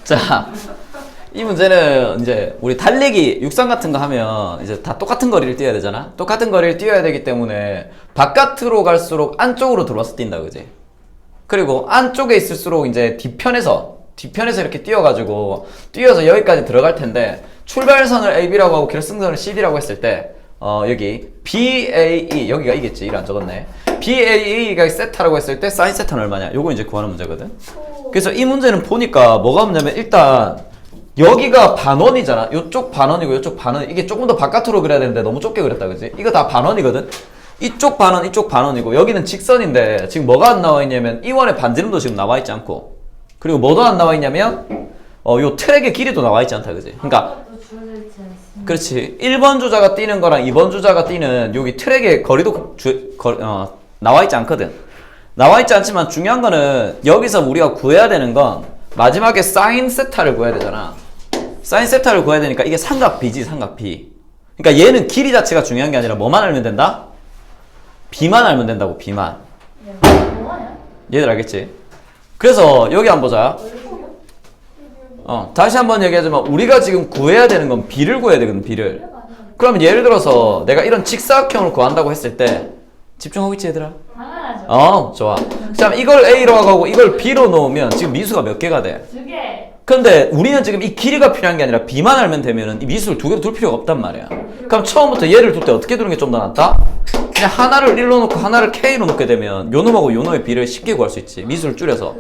자, 이 문제는 이제 우리 달리기, 육상 같은 거 하면 이제 다 똑같은 거리를 뛰어야 되잖아. 똑같은 거리를 뛰어야 되기 때문에 바깥으로 갈수록 안쪽으로 들어와서 뛴다, 그지? 그리고 안쪽에 있을수록 이제 뒤편에서 이렇게 뛰어가지고 뛰어서 여기까지 들어갈 텐데 출발선을 AB라고 하고 결승선을 CD라고 했을 때 여기 BAE 여기가 이겠지. 이를 안 적었네. BAE가 세타라고 했을 때 사인 세타는 얼마냐? 요거 이제 구하는 문제거든. 그래서 이 문제는 보니까 뭐가 없냐면 일단 여기가 반원이잖아. 요쪽 반원이고 요쪽 반원. 이게 조금 더 바깥으로 그려야 되는데 너무 좁게 그렸다, 그지? 이거 다 반원이거든. 이쪽 반원, 이쪽 반원이고 여기는 직선인데 지금 뭐가 안 나와 있냐면 이 원의 반지름도 지금 나와 있지 않고 그리고 뭐도 안 나와 있냐면 요 트랙의 길이도 나와 있지 않다, 그지? 그러니까 그렇지. 1번 주자가 뛰는 거랑 2번 주자가 뛰는 여기 트랙의 거리도 나와 있지 않거든. 나와 있지 않지만 중요한 거는 여기서 우리가 구해야 되는 건 마지막에 사인 세타를 구해야 되잖아. 사인 세타를 구해야 되니까 이게 삼각 B지, 삼각 B. 그러니까 얘는 길이 자체가 중요한 게 아니라 뭐만 알면 된다? B만 알면 된다고, B만. 얘들 알겠지? 그래서 여기 한번 보자. 다시 한번 얘기하자면 우리가 지금 구해야 되는 건 B를 구해야 되거든, B를. 그러면 예를 들어서 내가 이런 직사각형을 구한다고 했을 때 집중하고 있지, 얘들아? 당연하죠. 좋아. 자, 이걸 A로 하고 이걸 B로 놓으면 지금 미수가 몇 개가 돼? 2개. 근데 우리는 지금 이 길이가 필요한 게 아니라 B만 알면 되면은 이 미수를 두 개로 둘 필요가 없단 말이야. 그럼 처음부터 얘를 둘 때 어떻게 두는 게 좀 더 낫다? 그냥 하나를 1로 놓고 하나를 K로 놓게 되면 요 놈하고 요 놈의 B를 쉽게 구할 수 있지. 미수를 줄여서.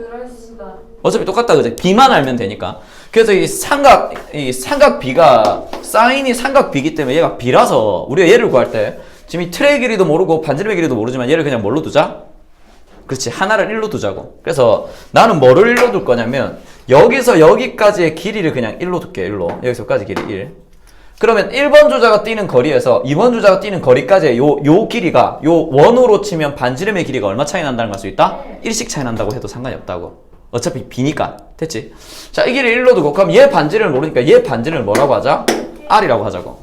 어차피 똑같다, 그지? B만 알면 되니까. 그래서 이 삼각 B가 사인이 삼각 B이기 때문에 얘가 B라서 우리가 얘를 구할 때 지금 이 트랙 길이도 모르고 반지름의 길이도 모르지만 얘를 그냥 뭘로 두자? 그렇지. 하나를 1로 두자고. 그래서 나는 뭐를 1로 둘 거냐면 여기서 여기까지의 길이를 그냥 1로 둘게. 1로. 여기서까지 길이 1. 그러면 1번 주자가 뛰는 거리에서 2번 주자가 뛰는 거리까지의 요 길이가 요 원으로 치면 반지름의 길이가 얼마 차이 난다는 걸 수 있다? 1씩 차이 난다고 해도 상관이 없다고. 어차피 B니까. 됐지? 자, 이 길이를 1로 두고 그럼 얘 반지름을 모르니까 얘 반지름을 뭐라고 하자? R이라고 하자고.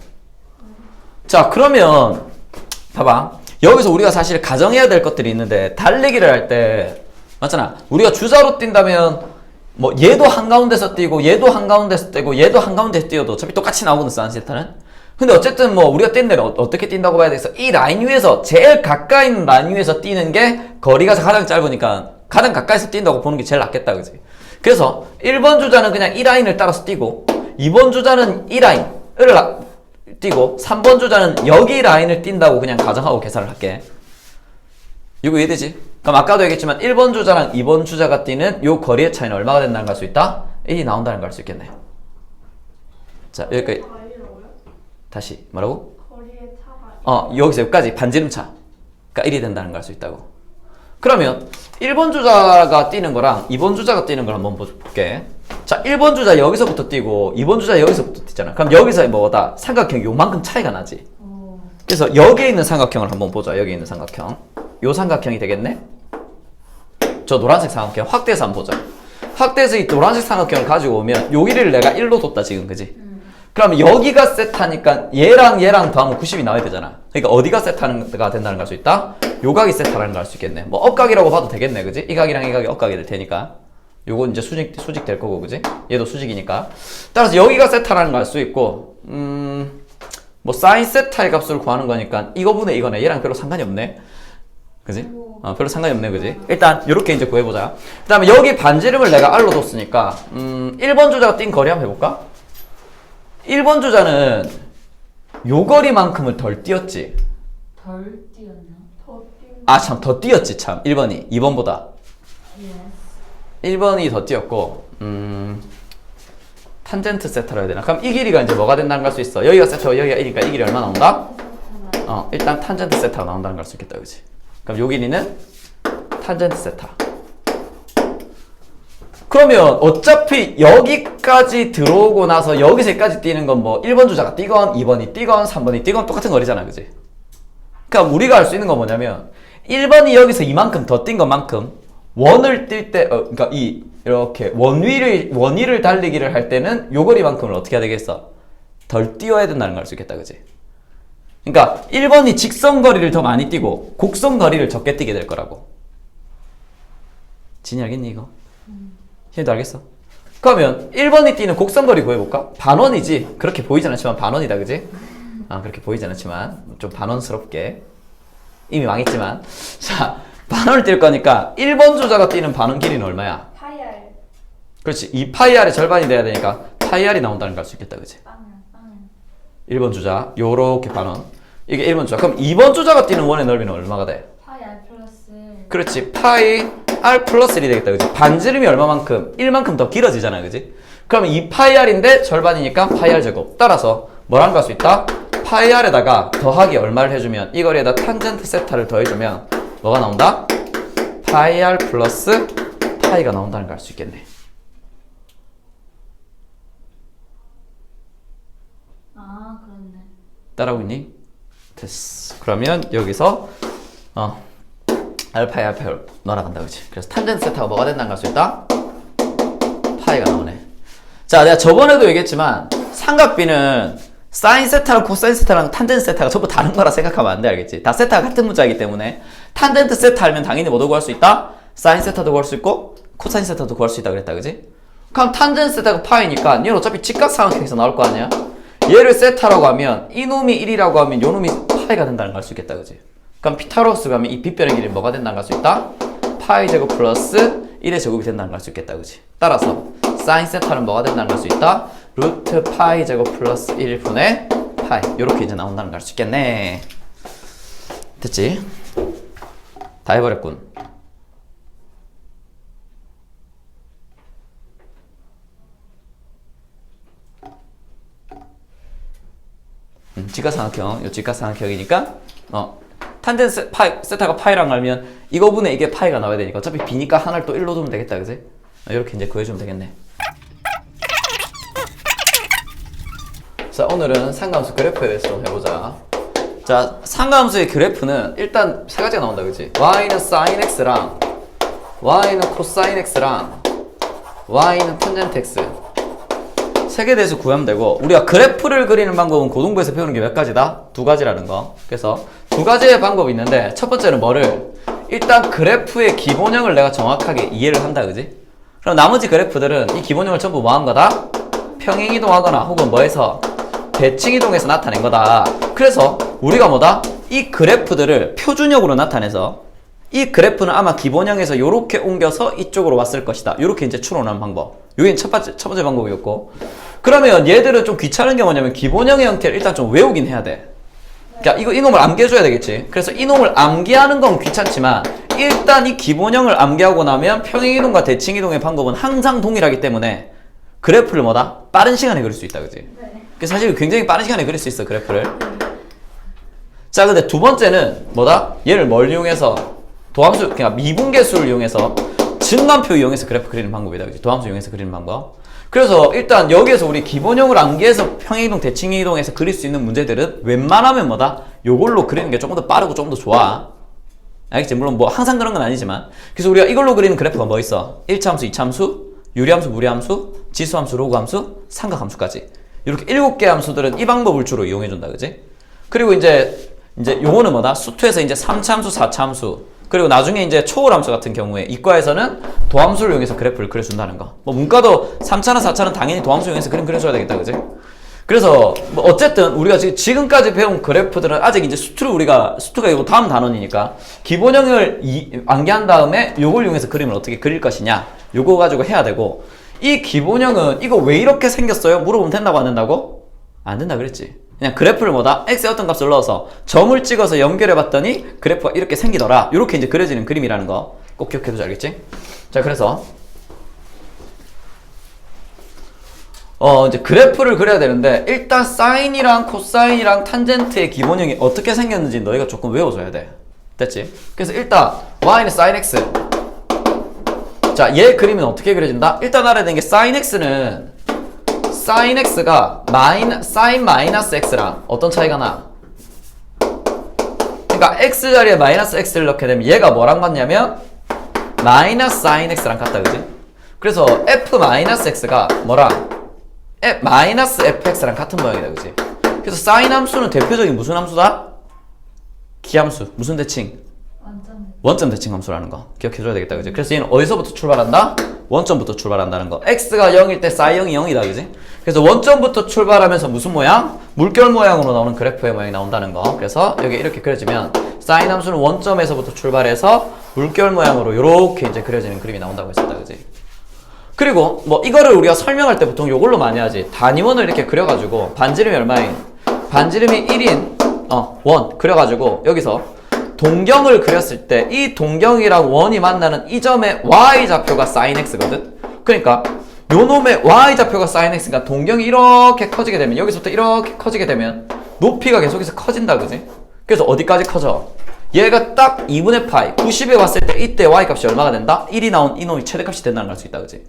자, 그러면 봐봐. 여기서 우리가 사실 가정해야 될 것들이 있는데 달리기를 할 때 맞잖아. 우리가 주자로 뛴다면 뭐 얘도 한가운데서 뛰고 얘도 한가운데서 뛰고 얘도 한가운데서 뛰어도 어차피 똑같이 나오거든, 사인 세타는. 근데 어쨌든 뭐 우리가 뛴 데는 어떻게 뛴다고 봐야 되겠어? 이 라인 위에서 제일 가까이 있는 라인 위에서 뛰는 게 거리가 가장 짧으니까 가장 가까이서 뛴다고 보는 게 제일 낫겠다, 그지? 그래서 1번 주자는 그냥 이 라인을 따라서 뛰고 2번 주자는 이 라인을 뛰고 3번 주자는 여기 라인을 뛴다고 그냥 가정하고 계산을 할게. 이거 이해되지? 그럼 아까도 얘기했지만 1번 주자랑 2번 주자가 뛰는 요 거리의 차이는 얼마가 된다는 걸 알 수 있다? 1이 나온다는 걸 알 수 있겠네. 자, 여기까지. 다시 뭐라고? 거리의 차가 여기서 여기까지 반지름 차가 1이 된다는 걸 알 수 있다고. 그러면 1번 주자가 뛰는 거랑 2번 주자가 뛰는 걸 한번 볼게. 자, 1번 주자 여기서부터 뛰고 2번 주자 여기서부터 뛰잖아. 그럼 여기서 뭐다? 삼각형 요만큼 차이가 나지. 그래서 여기에 있는 삼각형을 한번 보자. 여기 있는 삼각형. 요 삼각형이 되겠네? 저 노란색 삼각형 확대해서 한번 보자. 확대해서 이 노란색 삼각형을 가지고 오면 요 길이를 내가 1로 뒀다 지금, 그지? 그럼 여기가 세타니까 얘랑 얘랑 더하면 90이 나와야 되잖아. 그러니까 어디가 세타가 된다는 걸 알 수 있다? 요 각이 세타라는 걸 알 수 있겠네. 뭐 업각이라고 봐도 되겠네, 그지? 이 각이랑 이 각이 업각이 될 테니까. 요건 이제 수직 될 거고, 그지? 얘도 수직이니까. 따라서 여기가 세타라는 걸 알 수 있고, 뭐 사인 세타의 값을 구하는 거니까 이거분의 이거네. 얘랑 별로 상관이 없네. 그지? 별로 상관이 없네, 그지? 일단 요렇게 이제 구해보자. 그 다음에 여기 반지름을 내가 R로 뒀으니까 1번 주자가 뛴 거리 한번 해볼까? 1번 주자는 요 거리만큼을 덜 뛰었지. 덜 뛰었나? 더 뛰었나? 아, 참, 더 뛰었지, 참. 1번이 2번보다. 예. 1번이 더 뛰었고 탄젠트 세타로 해야 되나? 그럼 이 길이가 이제 뭐가 된다는 걸 수 있어. 여기가 세타고 여기가 1이니까 이 길이 얼마 나온다? 일단 탄젠트 세타가 나온다는 걸 수 있겠다, 그치? 그럼 요 길이는 탄젠트 세타. 그러면 어차피 여기까지 들어오고 나서 여기서까지 뛰는 건 뭐 1번 주자가 뛰건 2번이 뛰건 3번이 뛰건 똑같은 거리잖아, 그지? 그러니까 우리가 알 수 있는 건 뭐냐면 1번이 여기서 이만큼 더 뛴 것만큼 원을 뛸 때 그러니까 이렇게 원위를 달리기를 할 때는 요 거리만큼을 어떻게 해야 되겠어? 덜 뛰어야 된다는 걸 알 수 있겠다, 그지? 그러니까 1번이 직선 거리를 더 많이 뛰고 곡선 거리를 적게 뛰게 될 거라고. 진이 알겠니, 이거? 희도 알겠어? 그러면 1번이 띄는 곡선거리 구해볼까? 반원이지. 그렇게 보이진 않지만 반원이다, 그지? 그렇게 보이진 않지만 좀 반원스럽게. 이미 망했지만. 자, 반원을 띌 거니까 1번 주자가 띄는 반원 길이는 얼마야? 파이 R. 그렇지. 2파이r의 절반이 돼야 되니까 파이r이 나온다는 걸 알 수 있겠다, 그지? 1번 주자, 요렇게 반원. 이게 1번 주자. 그럼 2번 주자가 띄는 원의 넓이는 얼마가 돼? 파이 R 플러스. 그렇지. 파이 r 플러스 1이 되겠다, 그지? 반지름이 얼마만큼? 1만큼 더 길어지잖아, 그지? 그러면 2파이r인데 절반이니까 파이r 제곱. 따라서 뭐라는 걸 할 수 있다? 파이r에다가 더하기 얼마를 해주면 이 거리에다 탄젠트 세타를 더해주면 뭐가 나온다? 파이r 플러스 파이가 나온다는 걸 알 수 있겠네. 그렇네. 따라오고 있니? 됐어. 그러면 여기서 알파에 알파를 날아간다, 그치? 그래서 탄젠트 세타가 뭐가 된다는 걸 알 수 있다? 파이가 나오네. 자, 내가 저번에도 얘기했지만 삼각비는 사인 세타랑 코사인 세타랑 탄젠트 세타가 전부 다른 거라 생각하면 안 돼, 알겠지? 다 세타가 같은 문자이기 때문에 탄젠트 세타 알면 당연히 뭐도 구할 수 있다? 사인 세타도 구할 수 있고 코사인 세타도 구할 수 있다 그랬다, 그지? 그럼 탄젠트 세타가 파이니까 얘는 어차피 직각삼각형에서 나올 거 아니야? 얘를 세타라고 하면 이놈이 1이라고 하면 요놈이 파이가 된다는 걸 알 수 있겠다, 그지? 그럼 피타고라스 가면 이 빗변의 길이 뭐가 된다는 걸 알 수 있다? 파이 제곱 플러스 1의 제곱이 된다는 걸 알 수 있겠다, 그지? 따라서 사인 세타는 뭐가 된다는 걸 알 수 있다? 루트 파이 제곱 플러스 1분의 파이. 요렇게 이제 나온다는 걸 알 수 있겠네. 됐지? 다 해버렸군. 직각삼각형, 요 직각삼각형이니까 탄젠트 파이, 세타가 파이랑 알면 이거분의 이게 파이가 나와야 되니까 어차피 b니까 하나를 또 1로 두면 되겠다, 그지? 이렇게 이제 구해주면 되겠네. 자, 오늘은 상가함수 그래프에 대해서 좀 해보자. 자, 상가함수의 그래프는 일단 세 가지가 나온다, 그지? y는 sin x랑 y는 cosine x랑 y는 tangent x 세 개에 대해서 구하면 되고, 우리가 그래프를 그리는 방법은 고등부에서 배우는 게 몇 가지다? 두 가지라는 거. 그래서 두 가지의 방법이 있는데 첫 번째는 뭐를? 일단 그래프의 기본형을 내가 정확하게 이해를 한다, 그지? 그럼 나머지 그래프들은 이 기본형을 전부 뭐 한 거다? 평행이동하거나 혹은 뭐해서 대칭이동해서 나타낸 거다. 그래서 우리가 뭐다? 이 그래프들을 표준형으로 나타내서 이 그래프는 아마 기본형에서 요렇게 옮겨서 이쪽으로 왔을 것이다. 요렇게 이제 추론하는 방법. 요게 첫 번째 방법이었고. 그러면 얘들은 좀 귀찮은 게 뭐냐면 기본형의 형태를 일단 좀 외우긴 해야 돼. 그러니까 이놈을 암기해줘야 되겠지. 그래서 이놈을 암기하는 건 귀찮지만 일단 이 기본형을 암기하고 나면 평행이동과 대칭이동의 방법은 항상 동일하기 때문에 그래프를 뭐다? 빠른 시간에 그릴 수 있다, 그지? 네. 그래서 사실 굉장히 빠른 시간에 그릴 수 있어, 그래프를. 자, 근데 두 번째는 뭐다? 얘를 뭘 이용해서 도함수, 그러니까 미분계수를 이용해서 증간표 이용해서 그래프 그리는 방법이다, 그지? 도함수 이용해서 그리는 방법. 그래서 일단 여기에서 우리 기본형을 암기해서 평행이동, 대칭이동해서 그릴 수 있는 문제들은 웬만하면 뭐다? 요걸로 그리는 게 조금 더 빠르고 조금 더 좋아. 알겠지? 물론 뭐 항상 그런 건 아니지만. 그래서 우리가 이걸로 그리는 그래프가 뭐 있어? 1차함수, 2차함수, 유리함수, 무리함수, 지수함수, 로그함수, 삼각함수까지. 이렇게 7개 함수들은 이 방법을 주로 이용해준다, 그지? 그리고 이제 요거는 뭐다? 수투에서 이제 3차함수, 4차함수, 그리고 나중에 이제 초월함수 같은 경우에 이과에서는 도함수를 이용해서 그래프를 그려준다는 거. 뭐 문과도 3차나 4차는 당연히 도함수 이용해서 그려줘야 되겠다, 그지? 그래서 뭐 어쨌든 우리가 지금까지 배운 그래프들은 아직 이제 수투가 이거 다음 단원이니까 기본형을 암기한 다음에 요걸 이용해서 그림을 어떻게 그릴 것이냐, 요거 가지고 해야 되고, 이 기본형은 이거 왜 이렇게 생겼어요? 물어보면 된다고 안 된다고? 안 된다 그랬지. 그냥 그래프를 뭐다? x의 어떤 값을 넣어서 점을 찍어서 연결해 봤더니 그래프가 이렇게 생기더라. 이렇게 이제 그려지는 그림이라는 거 꼭 기억해두자, 알겠지? 자, 그래서 이제 그래프를 그려야 되는데 일단 사인이랑 코사인이랑 탄젠트의 기본형이 어떻게 생겼는지 너희가 조금 외워줘야 돼. 됐지? 그래서 일단 y는 sin x. 자, 얘 그림은 어떻게 그려진다? 일단 알아야 되는 게 sin x는 sin x가 sin 마이너스 x랑 어떤 차이가 나? 그러니까 x 자리에 마이너스 x를 넣게 되면 얘가 뭐랑 같냐면 마이너스 sin x랑 같다, 그지? 그래서 f 마이너스 x가 뭐랑? 마이너스 fx랑 같은 모양이다, 그지? 그래서 sin 함수는 대표적인 무슨 함수다? 기함수. 무슨 대칭? 원점 대칭 함수라는 거 기억해줘야 되겠다, 그지? 그래서 얘는 어디서부터 출발한다? 원점부터 출발한다는 거. x가 0일 때 사이0이 0이다, 그지? 그래서 원점부터 출발하면서 무슨 모양? 물결 모양으로 나오는 그래프의 모양이 나온다는 거. 그래서 여기 이렇게 그려지면 사인 함수는 원점에서부터 출발해서 물결 모양으로 이렇게 이제 그려지는 그림이 나온다고 했었다, 그지? 그리고 뭐 이거를 우리가 설명할 때 보통 이걸로 많이 하지. 단위원을 이렇게 그려가지고 반지름이 얼마인? 반지름이 1인 원 그려가지고 여기서 동경을 그렸을 때 이 동경이랑 원이 만나는 이 점의 y좌표가 sin x거든. 그러니까 요 놈의 y좌표가 sin x가 동경이 이렇게 커지게 되면 여기서부터 이렇게 커지게 되면 높이가 계속해서 커진다, 그지? 그래서 어디까지 커져? 얘가 딱 2분의 파이 90에 왔을 때 이때 y값이 얼마가 된다? 1이 나온 이 놈이 최대값이 된다는 걸 알 수 있다, 그지?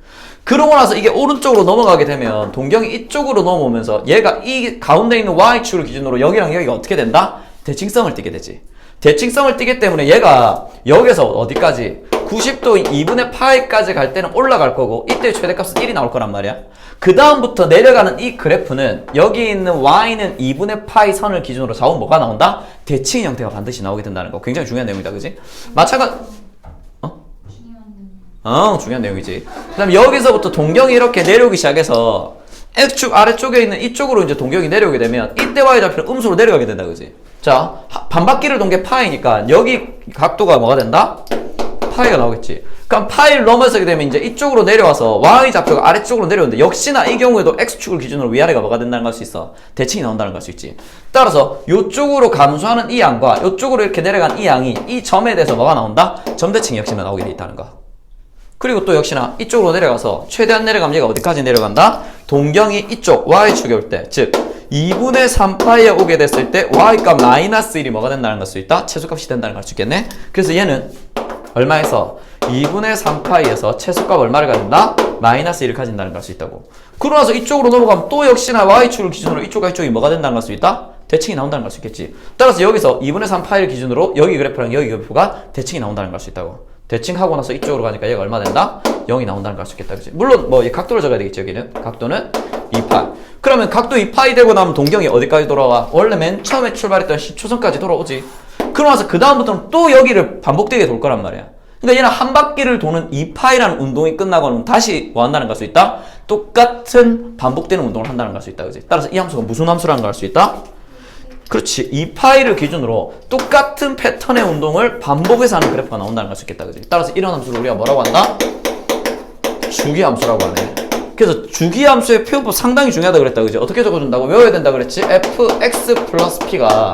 그러고 나서 이게 오른쪽으로 넘어가게 되면 동경이 이쪽으로 넘어오면서 얘가 이 가운데 있는 y축을 기준으로 여기랑 여기가 어떻게 된다? 대칭성을 띠게 되지. 대칭성을 띠기 때문에 얘가 여기서 어디까지? 90도 2분의 파이까지 갈 때는 올라갈 거고 이때 최대값은 1이 나올 거란 말이야. 그 다음부터 내려가는 이 그래프는 여기 있는 y는 2분의 파이 선을 기준으로 좌우 뭐가 나온다? 대칭 형태가 반드시 나오게 된다는 거. 굉장히 중요한 내용이다, 그지? 마찬가지. 중요한 내용이지. 그 다음 여기서부터 동경이 이렇게 내려오기 시작해서 X축 아래쪽에 있는 이쪽으로 이제 동경이 내려오게 되면 이때 y좌표는 음수로 내려가게 된다, 그지? 자, 반바퀴를 돈 게 파이니까 여기 각도가 뭐가 된다? 파이가 나오겠지. 그럼 파이를 넘어서게 되면 이제 이쪽으로 내려와서 y좌표가 아래쪽으로 내려오는데 역시나 이 경우에도 x축을 기준으로 위아래가 뭐가 된다는 걸 알 수 있어. 대칭이 나온다는 걸 알 수 있지. 따라서 이쪽으로 감소하는 이 양과 이쪽으로 이렇게 내려간 이 양이 이 점에 대해서 뭐가 나온다? 점대칭이 역시나 나오게 돼 있다는 거. 그리고 또 역시나 이쪽으로 내려가서 최대한 내려가면 얘가 어디까지 내려간다? 동경이 이쪽 y축에 올 때, 즉 2분의 3파이에 오게 됐을 때 y값 마이너스 1이 뭐가 된다는 걸 수 있다? 최소값이 된다는 걸 알 수 있겠네? 그래서 얘는 얼마에서? 2분의 3파이에서 최소값 얼마를 가진다? 마이너스 1을 가진다는 걸 알 수 있다고. 그러고 나서 이쪽으로 넘어가면 또 역시나 y축을 기준으로 이쪽과 이쪽이 뭐가 된다는 걸 알 수 있다? 대칭이 나온다는 걸 알 수 있겠지. 따라서 여기서 2분의 3파이를 기준으로 여기 그래프랑 여기 그래프가 대칭이 나온다는 걸 알 수 있다고. 대칭하고 나서 이쪽으로 가니까 얘가 얼마 된다? 0이 나온다는 걸 알 수 있겠다, 그치? 물론 뭐 이 각도를 적어야 되겠지. 여기는 각도는 2파이. 그러면 각도 2파이 되고 나면 동경이 어디까지 돌아와? 원래 맨 처음에 출발했던 10초선까지 돌아오지. 그러고 나서 그 다음부터는 또 여기를 반복되게 돌 거란 말이야. 그러니까 얘는 한 바퀴를 도는 2파이라는 운동이 끝나고는 다시 뭐 한다는 걸 알 수 있다? 똑같은 반복되는 운동을 한다는 걸 알 수 있다, 그치? 따라서 이 함수가 무슨 함수라는 걸 알 수 있다? 그렇지. 2파이를 기준으로 똑같은 패턴의 운동을 반복해서 하는 그래프가 나온다는 걸 알 수 있겠다, 그치? 따라서 이런 함수를 우리가 뭐라고 한다? 주기함수라고 하네. 그래서 주기함수의 표현법 상당히 중요하다 그랬다, 그지? 어떻게 적어준다고? 외워야 된다 그랬지? fx 플러스 p가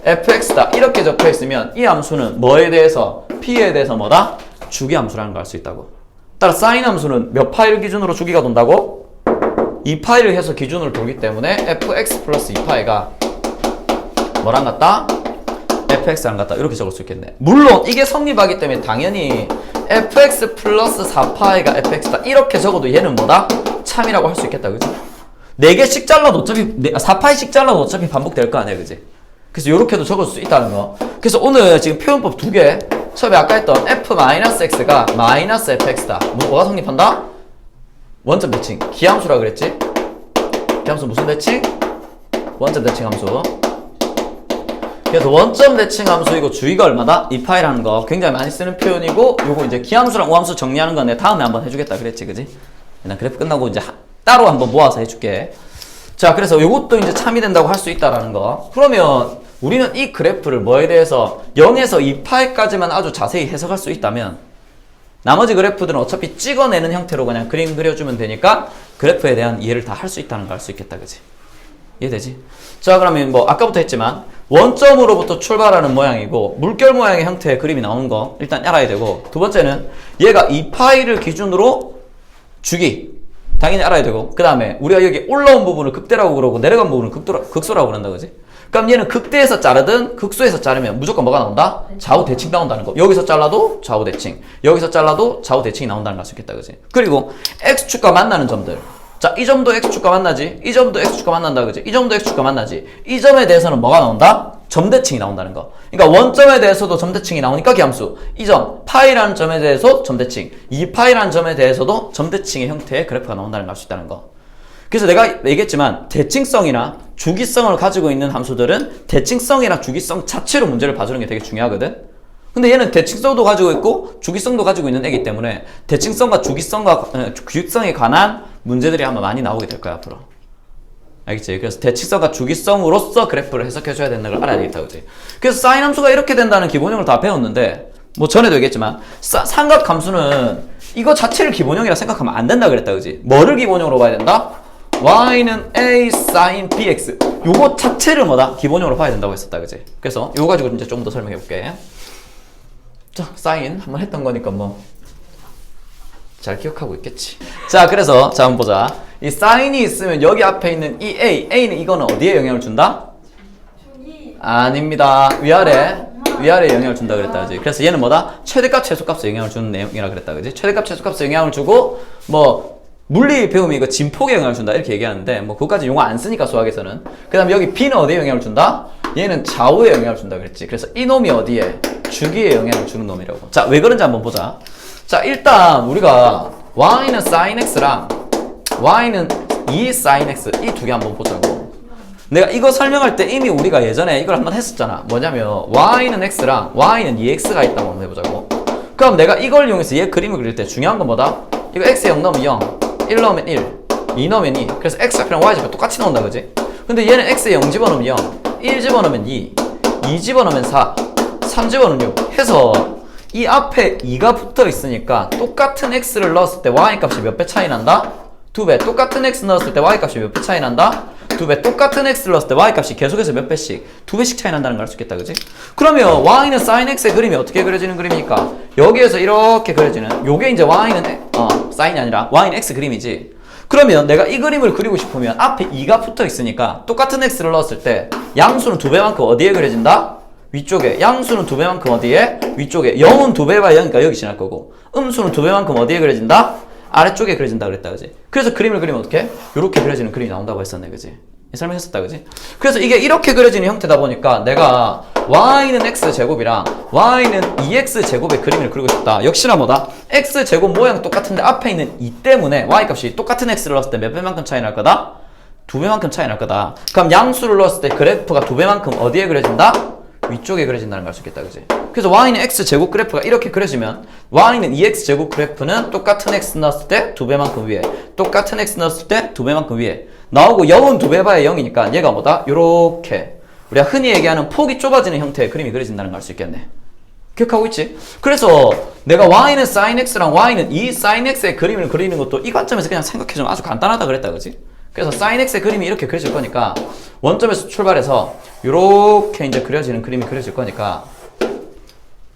fx다 이렇게 적혀있으면 이 함수는 뭐에 대해서? p에 대해서 뭐다? 주기함수라는 걸 알 수 있다고. 따라 sin 함수는 몇 파이를 기준으로 주기가 돈다고? 2파이를 해서 기준으로 돌기 때문에 fx 플러스 2파이가 뭐랑 같다? fx랑 같다. 이렇게 적을 수 있겠네. 물론 이게 성립하기 때문에 당연히 fx 플러스 4파이가 fx다. 이렇게 적어도 얘는 뭐다? 참이라고 할 수 있겠다, 그지? 4개씩 잘라도 어차피 4파이씩 잘라도 어차피 반복될 거 아니야, 그지? 그래서 이렇게도 적을 수 있다는 거. 그래서 오늘 지금 표현법 2개. 처음에 아까 했던 f-x가 마이너스 fx다. 뭐가 성립한다? 원점 대칭. 기함수라 그랬지? 기함수 무슨 대칭? 원점 대칭 함수. 그래서 원점 대칭 함수이고 주의가 얼마다? 2파이라는 거 굉장히 많이 쓰는 표현이고 요거 이제 기함수랑 우함수 정리하는 건 내가 다음에 한번 해주겠다 그랬지, 그지? 난 그래프 끝나고 이제 따로 한번 모아서 해줄게. 자, 그래서 요것도 이제 참이 된다고 할 수 있다라는 거. 그러면 우리는 이 그래프를 뭐에 대해서 0에서 2파이까지만 아주 자세히 해석할 수 있다면 나머지 그래프들은 어차피 찍어내는 형태로 그냥 그림 그려주면 되니까 그래프에 대한 이해를 다 할 수 있다는 걸 알 수 있겠다, 그지? 이해되지? 자, 그러면 뭐 아까부터 했지만 원점으로부터 출발하는 모양이고 물결 모양의 형태의 그림이 나오는 거 일단 알아야 되고, 두 번째는 얘가 2파이를 기준으로 주기 당연히 알아야 되고, 그 다음에 우리가 여기 올라온 부분을 극대라고 그러고 내려간 부분을 극소라고 그런다, 그지? 그럼 얘는 극대에서 자르든 극소에서 자르면 무조건 뭐가 나온다? 좌우 대칭 나온다는 거. 여기서 잘라도 좌우 대칭, 여기서 잘라도 좌우 대칭이 나온다는 걸 알 수 있겠다, 그지? 그리고 x축과 만나는 점들. 자, 이 점도 x축과 만나지, 이 점도 x축과 만난다, 그지? 이 점도 x축과 만나지. 이 점에 대해서는 뭐가 나온다? 점대칭이 나온다는 거. 그러니까 원점에 대해서도 점대칭이 나오니까 기함수. 이 점, 파이라는 점에 대해서 점대칭, 2파이라는 점에 대해서도 점대칭의 형태의 그래프가 나온다는 걸 알 수 있다는 거. 그래서 내가 얘기했지만 대칭성이나 주기성을 가지고 있는 함수들은 대칭성이나 주기성 자체로 문제를 봐주는 게 되게 중요하거든. 근데 얘는 대칭성도 가지고 있고 주기성도 가지고 있는 애기 때문에 대칭성과 주기성에 관한 문제들이 아마 많이 나오게 될 거야 앞으로. 알겠지? 그래서 대칭성과 주기성으로서 그래프를 해석해줘야 된다는 걸 알아야 되겠다, 그지? 그래서 사인 함수가 이렇게 된다는 기본형을 다 배웠는데 뭐 전에도 얘기했지만 삼각함수는 이거 자체를 기본형이라 생각하면 안 된다 그랬다, 그지? 뭐를 기본형으로 봐야 된다? y는 a sin bx 요거 자체를 뭐다? 기본형으로 봐야 된다고 했었다, 그지? 그래서 요거 가지고 이제 좀 더 설명해 볼게. 자, 사인 한번 했던 거니까 뭐 잘 기억하고 있겠지. 자, 그래서 자 한번 보자. 이 사인이 있으면 여기 앞에 있는 이 a는 이거는 어디에 영향을 준다? 아닙니다. 위아래에 영향을 준다 그랬다, 그지? 그래서 얘는 뭐다? 최대값, 최소값에 영향을 주는 내용이라 그랬다, 그지? 최대값, 최소값에 영향을 주고 뭐 물리 배우면 이거 진폭에 영향을 준다 이렇게 얘기하는데 뭐 그거까지 용어 안 쓰니까 수학에서는. 그 다음에 여기 b는 어디에 영향을 준다? 얘는 좌우에 영향을 준다 그랬지. 그래서 이 놈이 어디에? 주기에 영향을 주는 놈이라고. 자, 왜 그런지 한번 보자. 자, 일단 우리가 y는 sin x랑 y는 2 sin x 이 두 개 한번 보자고. 내가 이거 설명할 때 이미 우리가 예전에 이걸 한번 했었잖아. 뭐냐면 y는 x랑 y는 2x가 있다고 한번 해보자고. 그럼 내가 이걸 이용해서 얘 그림을 그릴 때 중요한 건 뭐다? 이거 x에 0 넣으면 0, 1 넣으면 1, 2 넣으면 2. 그래서 x좌표랑 y좌표 똑같이 나온다, 그지? 근데 얘는 x에 0 집어넣으면 0, 1 집어넣으면 2, 2 집어넣으면 4, 3 집어넣으면 6 해서 이 앞에 2가 붙어 있으니까 똑같은 x를 넣었을 때 y 값이 몇 배 차이 난다? 2배. 똑같은 x 넣었을 때 y 값이 몇 배 차이 난다? 2배. 똑같은 x를 넣었을 때 y 값이 계속해서 몇 배씩? 2배씩 차이 난다는 걸 알 수 있겠다, 그지? 그러면 y는 sin x의 그림이 어떻게 그려지는 그림입니까? 여기에서 이렇게 그려지는 요게 이제 y는 sin이 아니라 y는 x 그림이지. 그러면 내가 이 그림을 그리고 싶으면 앞에 2가 붙어 있으니까 똑같은 x를 넣었을 때 양수는 2배만큼 어디에 그려진다? 위쪽에. 양수는 2배만큼 어디에? 위쪽에. 0은 2배가 0이니까 여기 지날 거고 음수는 2배만큼 어디에 그려진다? 아래쪽에 그려진다 그랬다, 그지? 그래서 그림을 그리면 어떻게? 이렇게 그려지는 그림이 나온다고 했었네, 그지? 설명했었다, 그지? 그래서 이게 이렇게 그려지는 형태다 보니까 내가 y는 x제곱이랑 y는 2x제곱의 그림을 그리고 싶다. 역시나 뭐다? x제곱 모양 똑같은데 앞에 있는 2 때문에 y값이 똑같은 x를 넣었을 때 몇 배만큼 차이 날 거다? 2배만큼 차이 날 거다. 그럼 양수를 넣었을 때 그래프가 2배만큼 어디에 그려진다? 위쪽에 그려진다는 걸 알 수 있겠다, 그지? 그래서 y는 x제곱 그래프가 이렇게 그려지면 y는 2x제곱 그래프는 똑같은 x 넣었을 때 2배만큼 위에, 똑같은 x 넣었을 때 2배만큼 위에 나오고 0은 2배 봐야 0이니까 얘가 뭐다? 요렇게 우리가 흔히 얘기하는 폭이 좁아지는 형태의 그림이 그려진다는 걸 알 수 있겠네. 기억하고 있지? 그래서 내가 y는 sin x랑 y는 2 sin x의 그림을 그리는 것도 이 관점에서 그냥 생각해주면 아주 간단하다 그랬다, 그지? 그래서 sin x의 그림이 이렇게 그려질 거니까 원점에서 출발해서 이렇게 이제 그려지는 그림이 그려질 거니까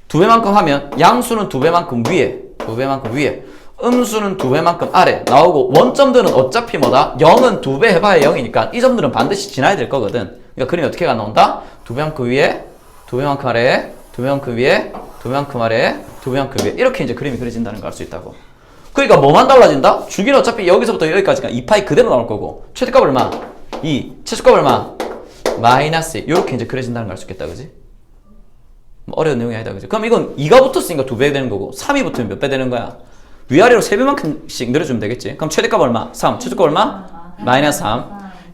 2배만큼 하면 양수는 2배만큼 위에, 2배만큼 위에, 음수는 2배만큼 아래 나오고 원점들은 어차피 뭐다? 0은 2배 해봐야 0이니까 이 점들은 반드시 지나야 될 거거든. 그러니까 그림이 어떻게 나온다? 2배만큼 위에, 2배만큼 아래, 2배만큼 위에, 2배만큼 아래, 2배만큼 위에 이렇게 이제 그림이 그려진다는 걸 알 수 있다고. 그러니까 뭐만 달라진다? 주기는 어차피 여기서부터 여기까지가 2파이 그대로 나올 거고 최대값 얼마? 2, 최소값 얼마? 마이너스 2 이렇게 이제 그려진다는 걸 알 수 있겠다, 그지? 뭐 어려운 내용이 아니다, 그지? 그럼 이건 2가 붙었으니까 2배 되는 거고 3이 붙으면 몇 배 되는 거야? 위아래로 3배만큼씩 늘어주면 되겠지? 그럼 최대값 얼마? 3, 최소값 얼마? 마이너스 3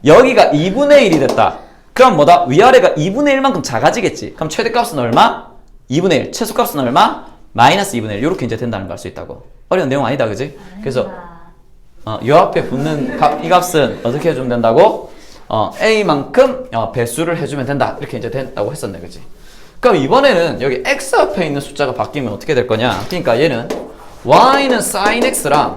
여기가 2분의 1이 됐다. 그럼 뭐다? 위아래가 2분의 1만큼 작아지겠지? 그럼 최대값은 얼마? 2분의 1, 최소값은 얼마? 마이너스 2분의 1 이렇게 이제 된다는 걸 알 수 있다고. 어려운 내용 아니다, 그지? 그래서 요 앞에 붙는 이 값은 어떻게 해주면 된다고? a만큼 배수를 해주면 된다 이렇게 이제 된다고 했었네, 그지? 그럼 이번에는 여기 x 앞에 있는 숫자가 바뀌면 어떻게 될 거냐? 그러니까 얘는 y는 sin x랑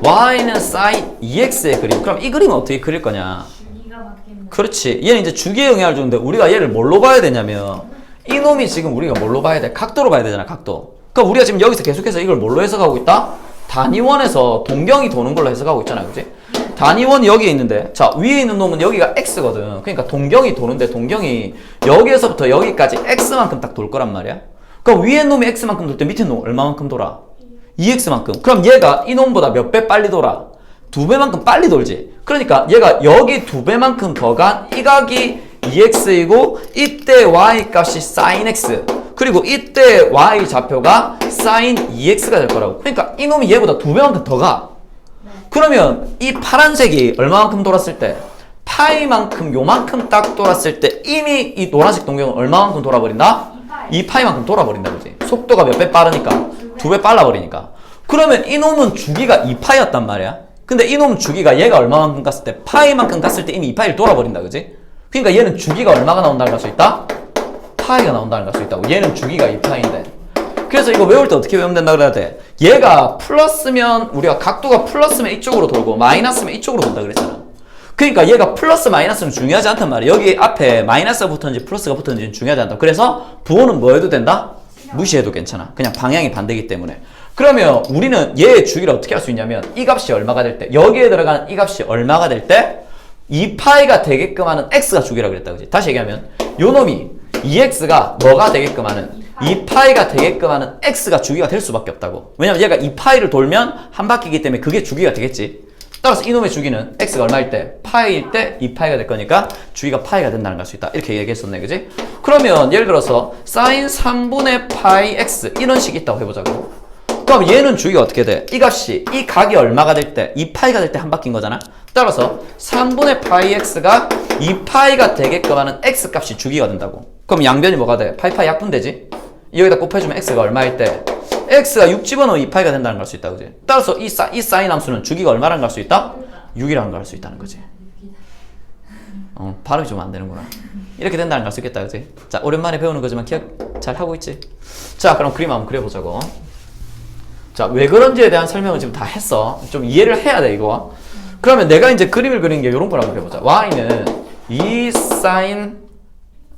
y는 sin 2x의 그림. 그럼 이 그림은 어떻게 그릴 거냐? 주기가 바뀌는. 그렇지. 얘는 이제 주기에 영향을 주는데 우리가 얘를 뭘로 봐야 되냐면 이놈이 지금 우리가 뭘로 봐야 돼? 각도로 봐야 되잖아, 각도. 그러니까 우리가 지금 여기서 계속해서 이걸 뭘로 해석하고 있다? 단위원에서 동경이 도는 걸로 해석하고 있잖아, 그지? 단위원이 여기에 있는데 자 위에 있는 놈은 여기가 x거든. 그러니까 동경이 도는데 동경이 여기에서부터 여기까지 x만큼 딱 돌 거란 말이야. 그럼 위에 놈이 x만큼 돌 때 밑에 놈 얼마만큼 돌아? 2x만큼. 그럼 얘가 이 놈보다 몇 배 빨리 돌아? 2배만큼 빨리 돌지. 그러니까 얘가 여기 2배만큼 더 간 이 각이 2x이고 이때 y 값이 sin x 그리고 이때 y 좌표가 sin 2x가 될 거라고. 그러니까 이놈이 얘보다 2배만큼 더 가. 그러면 이 파란색이 얼마만큼 돌았을 때? 파이만큼 요만큼 딱 돌았을 때 이미 이 노란색 동경은 얼마만큼 돌아버린다? 2파이만큼 돌아버린다 그지? 속도가 몇 배 빠르니까 2배 빨라버리니까. 그러면 이놈은 주기가 2파이였단 말이야. 근데 이놈 주기가 얘가 얼마만큼 갔을 때 파이만큼 갔을 때 이미 2파이를 돌아버린다 그지? 그러니까 얘는 주기가 얼마가 나온다는 걸 수 있다? 파이가 나온다는 걸 수 있다고. 얘는 주기가 2파이인데. 그래서 이거 외울 때 어떻게 외우면 된다 그래야 돼? 얘가 플러스면 우리가 각도가 플러스면 이쪽으로 돌고 마이너스면 이쪽으로 돈다 그랬잖아. 그러니까 얘가 플러스 마이너스는 중요하지 않단 말이야. 여기 앞에 마이너스가 붙었는지 플러스가 붙었는지는 중요하지 않다. 그래서 부호는 뭐 해도 된다? 무시해도 괜찮아. 그냥 방향이 반대이기 때문에. 그러면 우리는 얘의 주기를 어떻게 할 수 있냐면 이 값이 얼마가 될 때, 여기에 들어가는 이 값이 얼마가 될 때 2파이가 되게끔 하는 x가 주기라고 그랬다 그지? 다시 얘기하면 요 놈이 2x가 뭐가 되게끔 하는 2파이가 되게끔 하는 x가 주기가 될 수밖에 없다고. 왜냐면 얘가 2파이를 돌면 한 바퀴이기 때문에 그게 주기가 되겠지. 따라서 이놈의 주기는 x가 얼마일 때? 파이일 때 2파이가 될 거니까 주기가 파이가 된다는 걸 알 수 있다. 이렇게 얘기했었네 그지? 그러면 예를 들어서 sin 3분의 파이 x 이런 식이 있다고 해보자고. 그럼 얘는 주기가 어떻게 돼? 이 값이 이 각이 얼마가 될 때? 2파이가 될 때 한 바퀴인 거잖아. 따라서 3분의 파이 x가 2파이가 되게끔 하는 x 값이 주기가 된다고. 그럼 양변이 뭐가 돼? 파이 약분되지? 여기다 곱해주면 x가 얼마일 때? x가 6 집어넣으면 2파이가 된다는 걸 알 수 있다 그지? 따라서 이 사인 함수는 주기가 얼마라는 걸 알 수 있다? 6이라는 걸 알 수 있다는 거지. 발음이 좀 안 되는구나. 이렇게 된다는 걸 알 수 있겠다 그지? 자, 오랜만에 배우는 거지만 기억 잘 하고 있지? 자, 그럼 그림 한번 그려보자고. 자, 왜 그런지에 대한 설명을 지금 다 했어. 좀 이해를 해야 돼 이거. 그러면 내가 이제 그림을 그리는 게 이런 걸 한번 해보자. y는 2 sin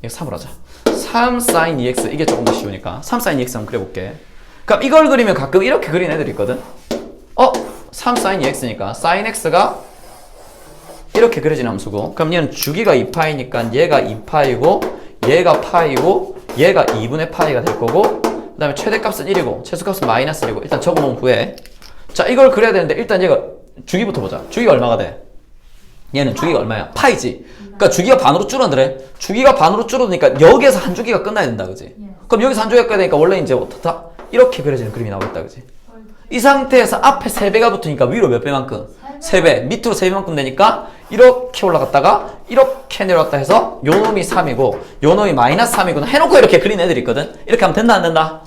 이거 3으로 하자. 3 sin 2x 이게 조금 더 쉬우니까 3 sin 2x 한번 그려볼게. 그럼 이걸 그리면 가끔 이렇게 그리는 애들이 있거든. 3 sin 2x니까 sin x가 이렇게 그려진 함수고, 그럼 얘는 주기가 2파이니까 얘가 2파이고 얘가 파이고 얘가 2분의 파이가 될 거고, 그 다음에 최대값은 1이고 최소값은 마이너스 1이고. 일단 적어놓은 후에 자 이걸 그려야 되는데 일단 얘가 주기부터 보자. 주기가 얼마가 돼? 얘는 주기가 얼마야? 파이지. 그러니까 주기가 반으로 줄어드래. 주기가 반으로 줄어드니까 여기에서 한 주기가 끝나야 된다 그지? 그럼 여기서 한 주기가 끝나야 되니까 원래 이제 어떻다? 이렇게 그려지는 그림이 나오겠다 그지? 이 상태에서 앞에 3배가 붙으니까 위로 몇 배만큼? 3배. 밑으로 3배만큼 되니까 이렇게 올라갔다가 이렇게 내려왔다 해서 요 놈이 3이고 요 놈이 마이너스 3이구나 해놓고 이렇게 그린 애들이 있거든. 이렇게 하면 된다 안 된다?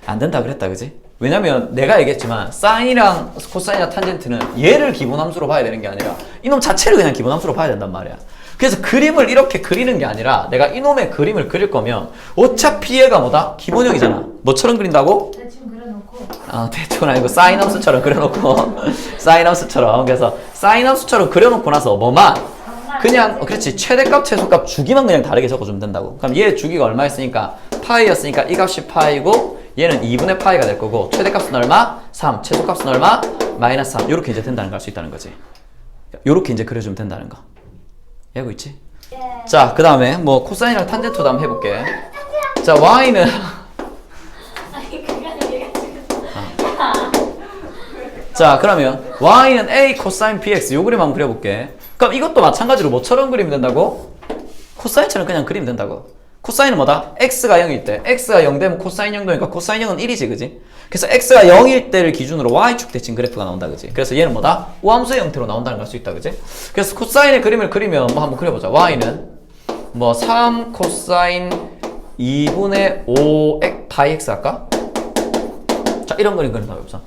안 된다 그랬다 그지? 왜냐면 내가 얘기했지만 사인이랑 코사인이랑 탄젠트는 얘를 기본함수로 봐야 되는 게 아니라 이놈 자체를 그냥 기본함수로 봐야 된단 말이야. 그래서 그림을 이렇게 그리는 게 아니라 내가 이놈의 그림을 그릴 거면 어차피 얘가 뭐다? 기본형이잖아. 뭐처럼 그린다고? 대충 그려놓고. 대충은 아니고 사인함수처럼 그려놓고 사인함수처럼. 그래서 사인함수처럼 그려놓고 나서 뭐만 그냥 그렇지 최대값 최소값 주기만 그냥 다르게 적어주면 된다고. 그럼 얘 주기가 얼마였으니까 파이였으니까 이 값이 파이고 얘는 2분의 파이가 될 거고 최대값은 얼마? 3. 최소값은 얼마? 마이너스 3. 요렇게 이제 된다는 걸 알 수 있다는 거지. 요렇게 이제 그려주면 된다는 거. 이해하고 있지? 예. 자, 그 다음에 뭐 코사인이랑 탄젠트도 한번 해볼게. 자, y는 아니 그게 아니라 자, 그러면 y는 a 코사인 bx 요 그림 한번 그려볼게. 그럼 이것도 마찬가지로 뭐처럼 그리면 된다고? 코사인처럼 그냥 그리면 된다고. 코사인은 뭐다? x가 0일 때 x가 0 되면 코사인 0도니까 코사인 0은 1이지 그지? 그래서 x가 0일 때를 기준으로 y축 대칭 그래프가 나온다 그지? 그래서 얘는 뭐다? 우함수의 형태로 나온다는 걸 알 수 있다 그지? 그래서 코사인의 그림을 그리면 뭐 한번 그려보자. y는 뭐 3 코사인 2분의 5 파이 x 할까? 자, 이런 그림 그린다고 해보자.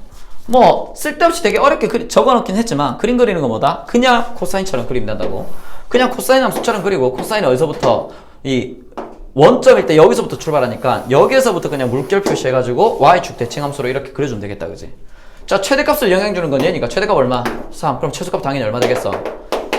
뭐 쓸데없이 되게 어렵게 적어놓긴 했지만 그림 그리는 거 뭐다? 그냥 코사인처럼 그리면 된다고. 그냥 코사인 함수처럼 그리고 코사인은 어디서부터 이 원점일 때 여기서부터 출발하니까 여기에서부터 그냥 물결 표시해가지고 y축 대칭함수로 이렇게 그려주면 되겠다 그지? 자, 최대값을 영향 주는 건 얘니까 최대값 얼마? 3. 그럼 최소값 당연히 얼마 되겠어?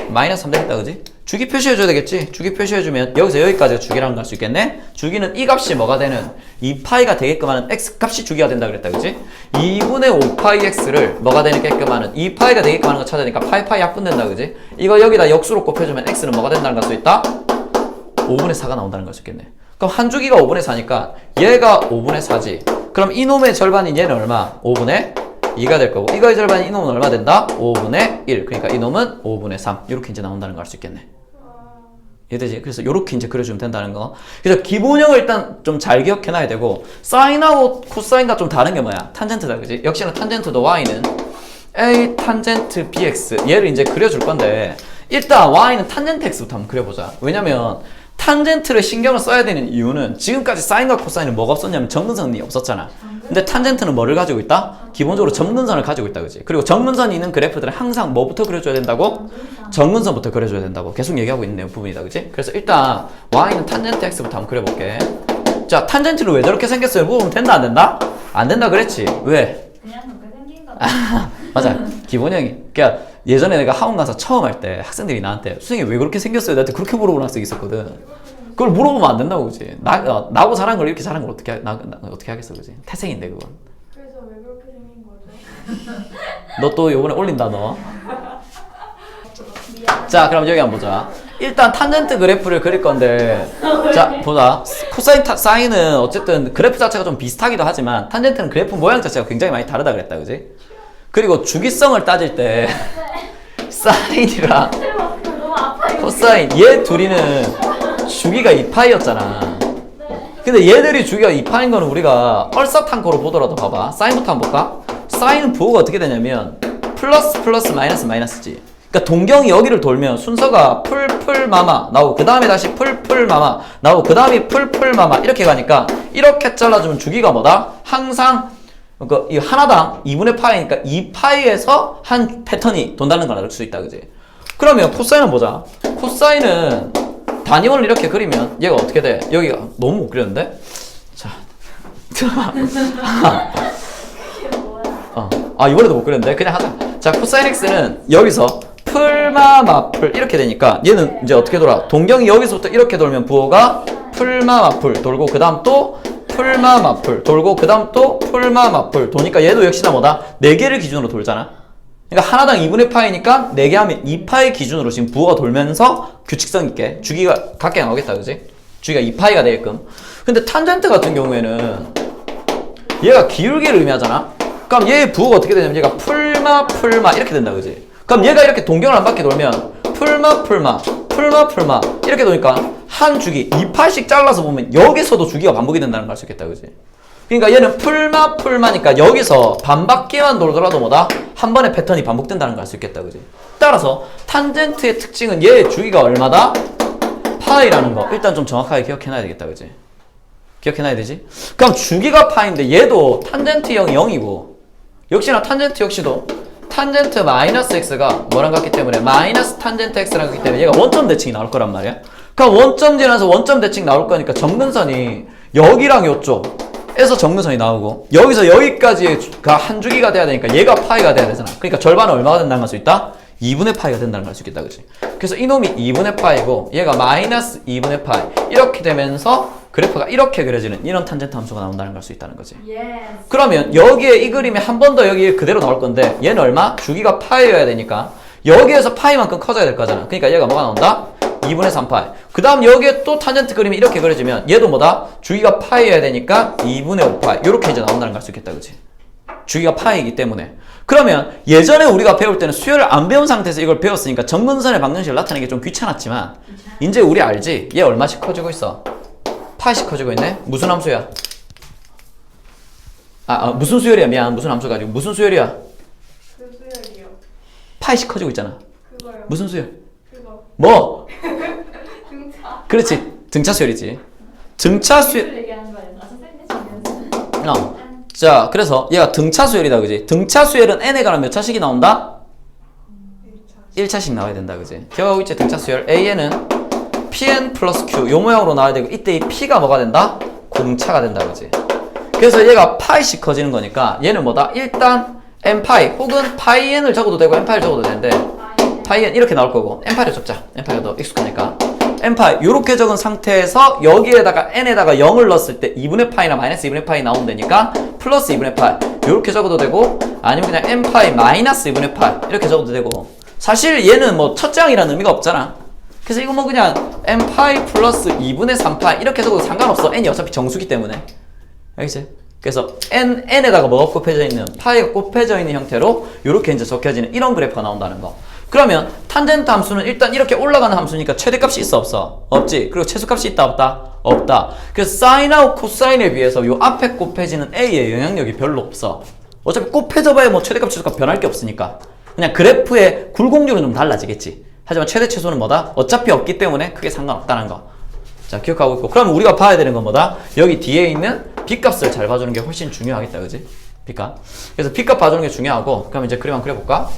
마이너스 3 되겠다 그지? 주기 표시해줘야 되겠지? 주기 표시해주면 여기서 여기까지가 주기라는 걸 알 수 있겠네? 주기는 이 값이 뭐가 되는 2파이가 되게끔 하는 x 값이 주기가 된다 그랬다 그지? 2분의 5파이 x를 뭐가 되게끔 하는 2파이가 되게끔 하는 거 찾아내니까 파이 약분된다 그지? 이거 여기다 역수로 곱해주면 x는 뭐가 된다는 걸 알 수 있다? 5분의 4가 나온다는 걸 수 있겠네. 그럼 한 주기가 5분의 4니까 얘가 5분의 4지. 그럼 이놈의 절반인 얘는 얼마? 5분의 2가 될 거고 이거의 절반인 이놈은 얼마 된다? 5분의 1. 그러니까 이놈은 5분의 3. 이렇게 이제 나온다는 걸 알 수 있겠네. 이해되지? 그래서 이렇게 이제 그려주면 된다는 거. 그래서 기본형을 일단 좀 잘 기억해놔야 되고 사인하고 코사인과 좀 다른 게 뭐야? 탄젠트다 그지? 역시나 탄젠트도 y는 a 탄젠트 bx 얘를 이제 그려줄 건데 일단 y는 탄젠트 x부터 한번 그려보자. 왜냐면 탄젠트를 신경을 써야 되는 이유는 지금까지 사인과 코사인은 뭐가 없었냐면 점근선이 없었잖아. 근데 탄젠트는 뭐를 가지고 있다? 기본적으로 점근선을 가지고 있다, 그지? 그리고 점근선이 있는 그래프들은 항상 뭐부터 그려줘야 된다고? 점근선부터 그려줘야 된다고 계속 얘기하고 있는 부분이다, 그지? 그래서 일단 y는 탄젠트 x부터 한번 그려볼게. 자, 탄젠트는 왜 저렇게 생겼어요? 물어보면 된다, 안 된다? 안 된다 그랬지. 왜? 그냥 그렇게 생긴 거. 맞아. 기본형이. 그러니까 예전에 내가 학원 가서 처음 할 때 학생들이 나한테 선생님 왜 그렇게 생겼어요? 나한테 그렇게 물어보는 학생이 있었거든. 그걸 물어보면 안 된다고, 그지? 나고 자란 걸 이렇게 자란 걸 어떻게 하겠어, 그지? 태생인데, 그건. 그래서 왜 그렇게 생긴 거죠? 너 또 요번에 올린다, 너. 자, 그럼 여기 한번 보자. 일단 탄젠트 그래프를 그릴 건데, 자, 보자. 코사인, 사인은 어쨌든 그래프 자체가 좀 비슷하기도 하지만, 탄젠트는 그래프 모양 자체가 굉장히 많이 다르다 그랬다, 그지? 그리고 주기성을 따질 때, 사인이랑 너무 아파요. 코사인, 얘 둘이는 주기가 2파이였잖아. 근데 얘들이 주기가 2파인 거는 우리가 얼사탄코로 보더라도 봐봐. 사인부터 한번 볼까? 사인은 부호가 어떻게 되냐면, 플러스 플러스 마이너스 마이너스지. 그러니까 동경이 여기를 돌면 순서가 풀풀마마 나오고 그 다음에 다시 풀풀마마 나오고 그 다음에 풀풀마마 이렇게 가니까 이렇게 잘라주면 주기가 뭐다? 항상 이 하나당 2분의 파이니까 2파이에서 한 패턴이 돈다는 걸 알 수 있다, 그지? 그러면 코사인은 보자. 코사인은 단위원을 이렇게 그리면 얘가 어떻게 돼? 여기가 너무 못 그렸는데? 자, 이번에도 못 그렸는데? 그냥 하자. 자, 코사인 x는 여기서 풀마마풀 이렇게 되니까 얘는 이제 어떻게 돌아? 동경이 여기서부터 이렇게 돌면 부호가 풀마마풀 돌고 그 다음 또 풀마마풀 돌고 그 다음 또 풀마마풀 도니까 얘도 역시나 뭐다? 4개를 기준으로 돌잖아. 그러니까 하나당 2분의 파이니까 4개 하면 2파이 기준으로 지금 부호가 돌면서 규칙성 있게 주기가 같게 나오겠다, 그지? 주기가 2파이가 되게끔. 근데 탄젠트 같은 경우에는 얘가 기울기를 의미하잖아? 그럼 얘의 부호가 어떻게 되냐면 얘가 풀마 이렇게 된다, 그지? 그럼 얘가 이렇게 동경을 한 바퀴 돌면 풀마 이렇게 도니까 한 주기 2파씩 잘라서 보면 여기서도 주기가 반복이 된다는 걸 알 수 있겠다, 그지? 그러니까 얘는 풀마니까 여기서 반바퀴만 돌더라도 뭐다? 한 번의 패턴이 반복된다는 걸 알 수 있겠다, 그지? 따라서 탄젠트의 특징은 얘의 주기가 얼마다? 파이라는 거 일단 좀 정확하게 기억해놔야 되겠다, 그지? 기억해놔야 되지? 그럼 주기가 파인데 얘도 탄젠트형이 0이고 역시나 탄젠트 역시도 탄젠트 마이너스 x가 뭐랑 같기 때문에 마이너스 탄젠트 x랑 같기 때문에 얘가 원점 대칭이 나올 거란 말이야. 그럼 원점 지나서 원점 대칭 나올 거니까 정근선이 여기랑 요쪽에서 정근선이 나오고 여기서 여기까지가 한 주기가 돼야 되니까 얘가 파이가 돼야 되잖아. 그러니까 절반은 얼마가 된다는 걸 알 수 있다? 2분의 파이가 된다는 걸 알 수 있겠다, 그치? 그래서 이놈이 2분의 파이고 얘가 마이너스 2분의 파이 이렇게 되면서 그래프가 이렇게 그려지는 이런 탄젠트 함수가 나온다는 걸 알 수 있다는 거지. 그러면 여기에 이 그림이 한 번 더 여기 그대로 나올 건데 얘는 얼마? 주기가 파이여야 되니까 여기에서 파이만큼 커져야 될 거잖아. 그러니까 얘가 뭐가 나온다? 2분의 3파이. 그 다음 여기에 또 탄젠트 그림이 이렇게 그려지면 얘도 뭐다? 주기가 파이여야 되니까 2분의 5파이 이렇게 이제 나온다는 걸 알 수 있겠다, 그치? 주기가 파이이기 때문에. 그러면 예전에 우리가 배울 때는 수열을 안 배운 상태에서 이걸 배웠으니까 정근선의 방정식을 나타내는 게 좀 귀찮았지만 이제 우리 알지? 얘 얼마씩 커지고 있어? 파이씩 커지고 있네? 무슨 함수야? 무슨 수열이야? 미안, 무슨 함수 가지고 무슨 수열이야? 그 수열이요. 파이씩 커지고 있잖아. 그거요. 무슨 수열? 그거. 뭐? 등차. 그렇지, 등차 수열이지. 등차 수열. 얘기하는 거예요. 선생님 지금. 자, 그래서 얘가 등차 수열이다, 그지? 등차 수열은 n에 가면 몇 차씩이 나온다? 1차씩 나와야 된다, 그지? 기억하고 있지? 등차 수열. an은 pn 플러스 q 요 모양으로 나와야 되고 이때 이 p가 뭐가 된다? 공차가 된다, 그지? 그래서 얘가 파이씩 커지는 거니까 얘는 뭐다? 일단 n파이 혹은 파이n을 적어도 되고 n파이를 적어도 되는데 파이n 이렇게 나올 거고 n파이를 적자. n파이가 더 익숙하니까 n파이 요렇게 적은 상태에서 여기에다가 n에다가 0을 넣었을 때 2분의 파이나 마이너스 2분의 파이 나오면 되니까 플러스 2분의 파이 요렇게 적어도 되고 아니면 그냥 n파이 마이너스 2분의 파이 이렇게 적어도 되고 사실 얘는 뭐 첫째 항이라는 의미가 없잖아. 그래서 이거 뭐 그냥 n파이 플러스 2분의 3파이 이렇게 적어도 상관없어. n이 어차피 정수기 때문에. 알겠지? 그래서 n에다가 뭐가 곱해져 있는 파이가 곱해져 있는 형태로 이렇게 이제 적혀지는 이런 그래프가 나온다는 거. 그러면 탄젠트 함수는 일단 이렇게 올라가는 함수니까 최대값이 있어 없어? 없지. 그리고 최소값이 있다 없다? 없다. 그래서 사인하고 코사인에 비해서 요 앞에 곱해지는 a의 영향력이 별로 없어. 어차피 곱해져 봐야 뭐 최대값 최소값 변할 게 없으니까 그냥 그래프의 굴곡률은 좀 달라지겠지. 하지만 최대 최소는 뭐다? 어차피 없기 때문에 크게 상관없다는 거. 자, 기억하고 있고. 그럼 우리가 봐야 되는 건 뭐다? 여기 뒤에 있는 B값을 잘 봐주는 게 훨씬 중요하겠다, 그지? B값. 그래서 B값 봐주는 게 중요하고, 그럼 이제 그림 한번 그려볼까?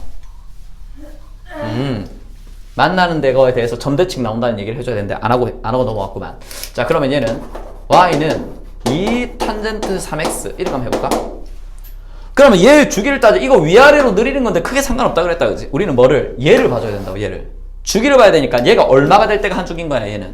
만나는 데거에 대해서 점대칭 나온다는 얘기를 해줘야 되는데, 안 하고 넘어갔구만. 자, 그러면 얘는, Y는 2 탄젠트 3X. 이렇게 한번 해볼까? 그러면 얘 주기를 따져. 이거 위아래로 느리는 건데 크게 상관없다 그랬다, 그지? 우리는 뭐를? 얘를 봐줘야 된다고, 얘를. 주기를 봐야 되니까 얘가 얼마가 될 때가 한 주기인 거야, 얘는.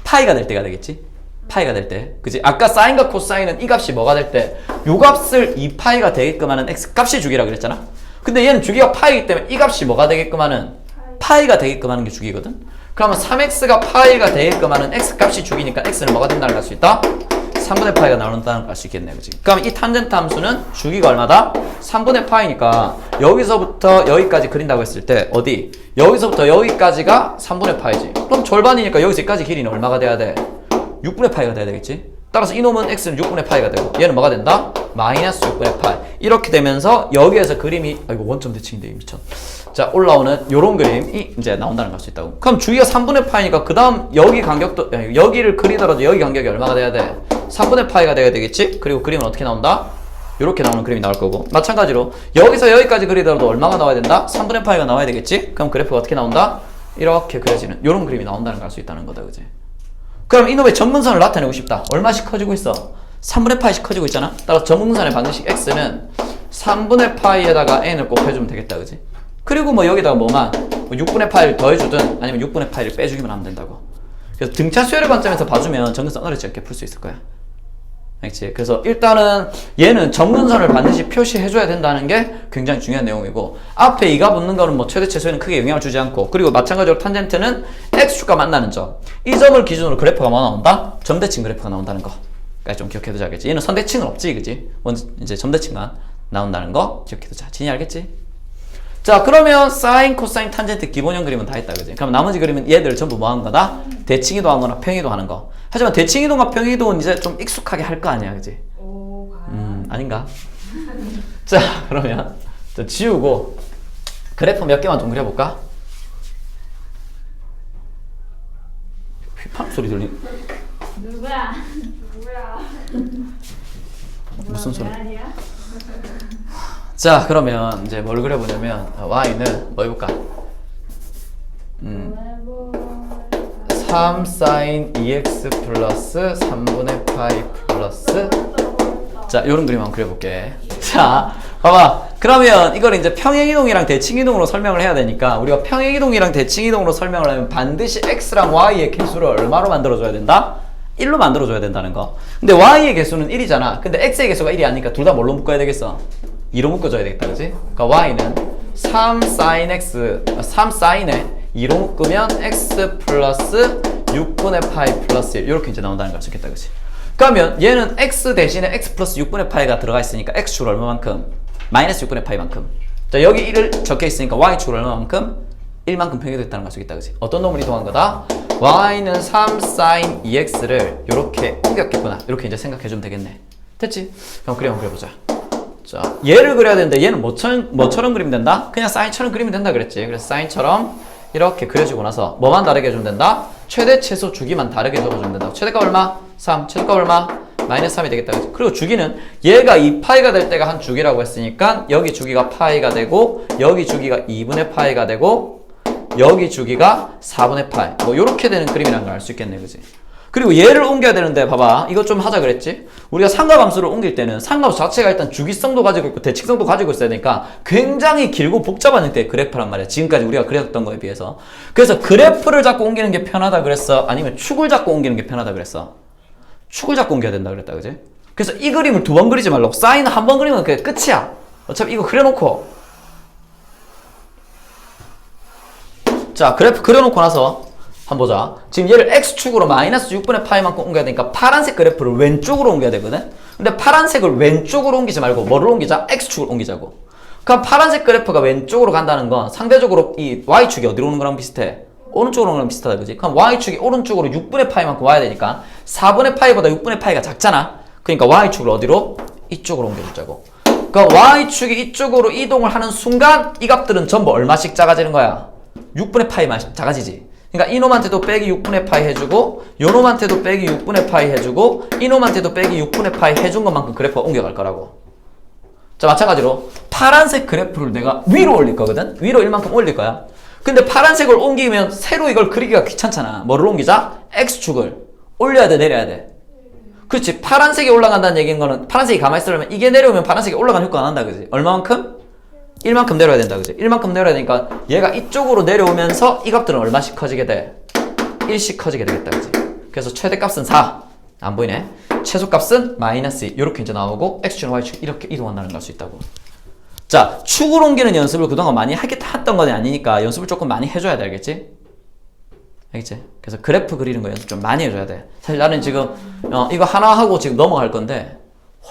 파이가 될 때가 되겠지? 파이가 될 때. 그지? 아까 사인과 코사인은 이 값이 뭐가 될 때? 요 값을 2파이가 되게끔 하는 x 값이 주기라 그랬잖아? 근데 얘는 주기가 파이이기 때문에 이 값이 뭐가 되게끔 하는? 파이가 되게끔 하는 게 주기거든? 그러면 3x가 파이가 되게끔 하는 x 값이 주기니까 x는 뭐가 된다는 걸 알 수 있다? 3분의 파이가 나온다는 걸 알 수 있겠네, 그지? 그럼 이 탄젠트 함수는 주기가 얼마다? 3분의 파이니까 여기서부터 여기까지 그린다고 했을 때 어디? 여기서부터 여기까지가 3분의 파이지. 그럼 절반이니까 여기서 여기까지 길이는 얼마가 돼야 돼? 6분의 파이가 돼야 되겠지? 따라서 이놈은 x는 6분의 파이가 되고 얘는 뭐가 된다? 마이너스 6분의 파이. 이렇게 되면서 여기에서 그림이 아이고 원점 대칭인데 미쳤. 자, 올라오는 요런 그림이 이제 나온다는 걸 알 수 있다고. 그럼 주기가 3분의 파이니까 그 다음 여기 간격도 여기를 그리더라도 여기 간격이 얼마가 돼야 돼? 3분의 파이가 돼야 되겠지? 그리고 그림은 어떻게 나온다? 이렇게 나오는 그림이 나올 거고, 마찬가지로 여기서 여기까지 그리더라도 얼마가 나와야 된다? 3분의 파이가 나와야 되겠지? 그럼 그래프가 어떻게 나온다? 이렇게 그려지는 이런 그림이 나온다는 걸 알 수 있다는 거다, 그지? 그럼 이놈의 전분선을 나타내고 싶다. 얼마씩 커지고 있어? 3분의 파이씩 커지고 있잖아? 따라서 전분선의 반드시 x는 3분의 파이에다가 n을 곱해주면 되겠다, 그지? 그리고 뭐 여기다가 뭐만 6분의 파이를 더해주든 아니면 6분의 파이를 빼주기만 하면 된다고. 그래서 등차 수열의 관점에서 봐주면 전근선 어렵지 않게 풀 수 있을 거야. 알겠지? 그래서 일단은 얘는 전분선을 반드시 표시해줘야 된다는 게 굉장히 중요한 내용이고, 앞에 2가 붙는 거는 뭐 최대 최소에는 크게 영향을 주지 않고, 그리고 마찬가지로 탄젠트는 x축과 만나는 점, 이 점을 기준으로 그래프가 뭐 나온다? 점대칭 그래프가 나온다는 거까지 좀 기억해두자, 알겠지? 얘는 선대칭은 없지, 그지? 먼저 이제 점대칭만 나온다는 거 기억해두자. 진이 알겠지? 자, 그러면 사인, 코사인, 탄젠트 기본형 그림은 다 했다, 그지? 그럼 나머지 그림은 얘들 전부 뭐 하는 거다? 대칭이동 하거나 평이동 하는 거. 하지만 대칭이동과 평이동은 이제 좀 익숙하게 할 거 아니야, 그지? 오, 과연. 아닌가? 자, 그러면 좀 지우고 그래프 몇 개만 좀 그려볼까? 휘파람 소리 들리. 누구야? 누구야? 무슨 소리? 아니야? 자, 그러면 이제 뭘 그려보냐면 y는 뭐 해볼까? 3 sin 2x 플러스 3분의 파이 플러스, 자, 요런 그림 한번 그려볼게. 자, 봐봐. 그러면 이걸 이제 평행이동이랑 대칭이동으로 설명을 해야 되니까, 우리가 평행이동이랑 대칭이동으로 설명을 하면 반드시 x랑 y의 개수를 얼마로 만들어줘야 된다? 1로 만들어줘야 된다는 거. 근데 y의 개수는 1이잖아. 근데 x의 개수가 1이 아니니까 둘 다 뭘로 묶어야 되겠어? 2로 묶어줘야 되겠다, 그지? 그러니까 y는 3 sin x, 3 sin에 2로 묶으면 x 플러스 6분의 파이 플러스 1, 이렇게 이제 나온다는 걸 알 수 있겠다, 그치? 그러면 얘는 x 대신에 x 플러스 6분의 파이가 들어가 있으니까 x축을 얼마만큼? 마이너스 6분의 파이만큼. 자, 여기 1을 적혀 있으니까 y축을 얼마만큼? 1만큼 평이됐다는 걸 알 수 있겠다, 그치? 어떤 놈을 이동한 거다? y는 3 sin 2x를 이렇게 옮겼겠구나, 이렇게 이제 생각해주면 되겠네. 됐지? 그럼 그림 한번 그려보자. 자, 얘를 그려야 되는데 얘는 뭐처럼 그리면 된다? 그냥 사인처럼 그리면 된다 그랬지. 그래서 사인처럼 이렇게 그려주고 나서 뭐만 다르게 해주면 된다? 최대 최소 주기만 다르게 적어주면 된다. 최대값 얼마? 3. 최대값 얼마? 마이너스 3이 되겠다, 그치? 그리고 주기는 얘가 2파이가 될 때가 한 주기라고 했으니까 여기 주기가 파이가 되고, 여기 주기가 2분의 파이가 되고, 여기 주기가 4분의 파이, 뭐 요렇게 되는 그림이라는 걸 알 수 있겠네, 그치? 그리고 얘를 옮겨야 되는데 봐봐, 이것 좀 하자 그랬지? 우리가 상가함수를 옮길 때는 상가함수 자체가 일단 주기성도 가지고 있고 대칭성도 가지고 있어야 되니까 굉장히 길고 복잡한 형태의 그래프란 말이야, 지금까지 우리가 그렸던 거에 비해서. 그래서 그래프를 잡고 옮기는 게 편하다 그랬어? 아니면 축을 잡고 옮기는 게 편하다 그랬어? 축을 잡고 옮겨야 된다 그랬다, 그지? 그래서 이 그림을 두 번 그리지 말라고. 사인은 한 번 그리면 그게 끝이야. 어차피 이거 그려놓고, 자, 그래프 그려놓고 나서 한번 보자. 지금 얘를 x축으로 마이너스 6분의 파이만큼 옮겨야 되니까 파란색 그래프를 왼쪽으로 옮겨야 되거든? 근데 파란색을 왼쪽으로 옮기지 말고 뭐를 옮기자? x축을 옮기자고. 그럼 파란색 그래프가 왼쪽으로 간다는 건 상대적으로 이 y축이 어디로 오는 거랑 비슷해? 오른쪽으로 오는 거랑 비슷하다, 그지? 그럼 y축이 오른쪽으로 6분의 파이만큼 와야 되니까 4분의 파이보다 6분의 파이가 작잖아? 그러니까 y축을 어디로? 이쪽으로 옮겨주자고. 그럼 y축이 이쪽으로 이동을 하는 순간 이 값들은 전부 얼마씩 작아지는 거야? 6분의 파이만 작아지지. 그러니까 이놈한테도 빼기 6분의 파이 해주고 요놈한테도 빼기 6분의 파이 해주고 이놈한테도 빼기 6분의 파이 해준 것만큼 그래프가 옮겨갈 거라고. 자, 마찬가지로 파란색 그래프를 내가 위로 올릴 거거든. 위로 1만큼 올릴 거야. 근데 파란색을 옮기면 새로 이걸 그리기가 귀찮잖아. 뭐를 옮기자? X축을 올려야 돼, 내려야 돼? 그렇지. 파란색이 올라간다는 얘기인 거는 파란색이 가만히 있으려면 이게 내려오면 파란색이 올라가는 효과가 난다, 그지? 얼마만큼? 1만큼 내려야 된다, 그지? 1만큼 내려야 되니까 얘가 이쪽으로 내려오면서 이 값들은 얼마씩 커지게 돼? 1씩 커지게 되겠다, 그지? 그래서 최대값은 4. 안 보이네? 최소값은 마이너스 2. 이렇게 이제 나오고 X축, Y축 이렇게 이동한다는 걸 알 수 있다고. 자, 축을 옮기는 연습을 그동안 많이 했던 건 아니니까 연습을 조금 많이 해줘야 돼, 알겠지? 알겠지? 그래서 그래프 그리는 거 연습 좀 많이 해줘야 돼. 사실 나는 지금 이거 하나 하고 지금 넘어갈 건데